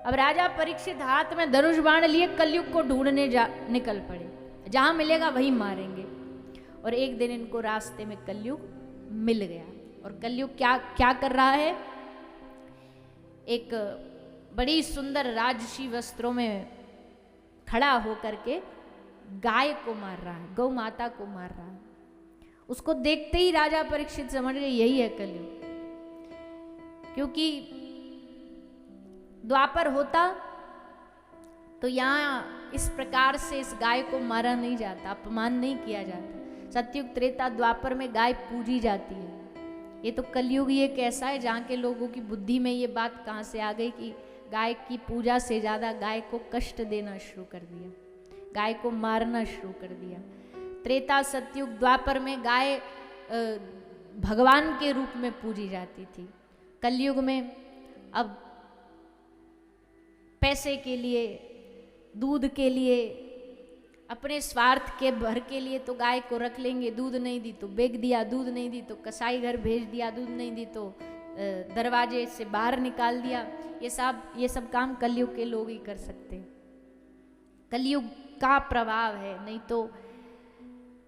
अब राजा परीक्षित हाथ में धनुष बाण लिए कलयुग को ढूंढने निकल पड़े, जहां मिलेगा वहीं मारेंगे। और एक दिन इनको रास्ते में कलयुग मिल गया। और कलयुग क्या क्या कर रहा है? एक बड़ी सुंदर राजसी वस्त्रों में खड़ा होकर के गाय को मार रहा है, गौ माता को मार रहा है। उसको देखते ही राजा परीक्षित समझ गए यही है कलयुग। क्योंकि द्वापर होता तो यहाँ इस प्रकार से इस गाय को मारा नहीं जाता, अपमान नहीं किया जाता। सतयुग त्रेता द्वापर में गाय पूजी जाती है। ये तो कलयुग ही एक ऐसा है जहाँ के लोगों की बुद्धि में ये बात कहाँ से आ गई कि गाय की पूजा से ज़्यादा गाय को कष्ट देना शुरू कर दिया, गाय को मारना शुरू कर दिया। त्रेता सतयुग द्वापर में गाय भगवान के रूप में पूजी जाती थी। कलयुग में अब पैसे के लिए, दूध के लिए, अपने स्वार्थ के भर के लिए तो गाय को रख लेंगे। दूध नहीं दी तो बेच दिया, दूध नहीं दी तो कसाई घर भेज दिया, दूध नहीं दी तो दरवाजे से बाहर निकाल दिया। ये सब काम कलयुग के लोग ही कर सकते हैं। कलयुग का प्रभाव है, नहीं तो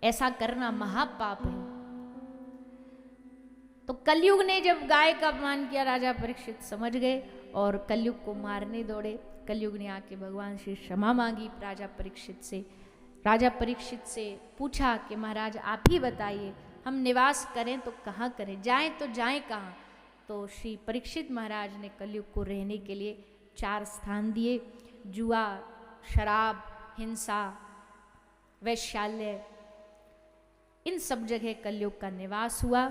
ऐसा करना महापाप है। तो कलयुग ने जब गाय का अपमान किया, राजा परीक्षित समझ गए और कलयुग को मारने दौड़े। कलयुग ने आके भगवान से क्षमा मांगी राजा परीक्षित से। राजा परीक्षित से पूछा कि महाराज आप ही बताइए, हम निवास करें तो कहाँ करें, जाएं तो जाएं कहाँ? तो श्री परीक्षित महाराज ने कलयुग को रहने के लिए 4 स्थान दिए। जुआ, शराब, हिंसा, वैश्यालय, इन सब जगह कलयुग का निवास हुआ।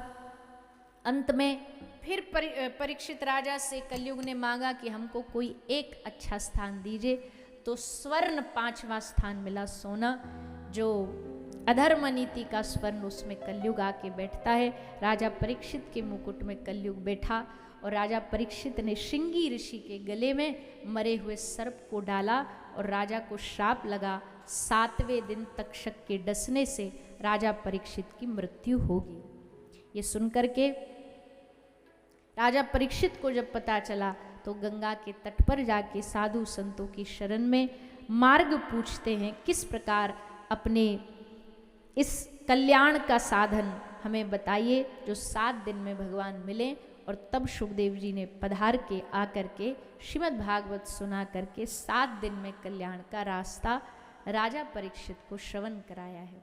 अंत में फिर परीक्षित राजा से कलयुग ने मांगा कि हमको कोई एक अच्छा स्थान दीजिए। तो स्वर्ण 5वां स्थान मिला, सोना, जो अधर्म नीति का स्वर्ण, उसमें कलयुग आके बैठता है। राजा परीक्षित के मुकुट में कलयुग बैठा और राजा परीक्षित ने श्रृंगी ऋषि के गले में मरे हुए सर्प को डाला और राजा को श्राप लगा, 7वें दिन तक्षक के डसने से राजा परीक्षित की मृत्यु होगी। ये सुनकर के राजा परीक्षित को जब पता चला तो गंगा के तट पर जाके साधु संतों की शरण में मार्ग पूछते हैं, किस प्रकार अपने इस कल्याण का साधन हमें बताइए जो 7 दिन में भगवान मिले। और तब शुकदेव जी ने पधार के आकर के श्रीमद् भागवत सुना करके 7 दिन में कल्याण का रास्ता राजा परीक्षित को श्रवण कराया है।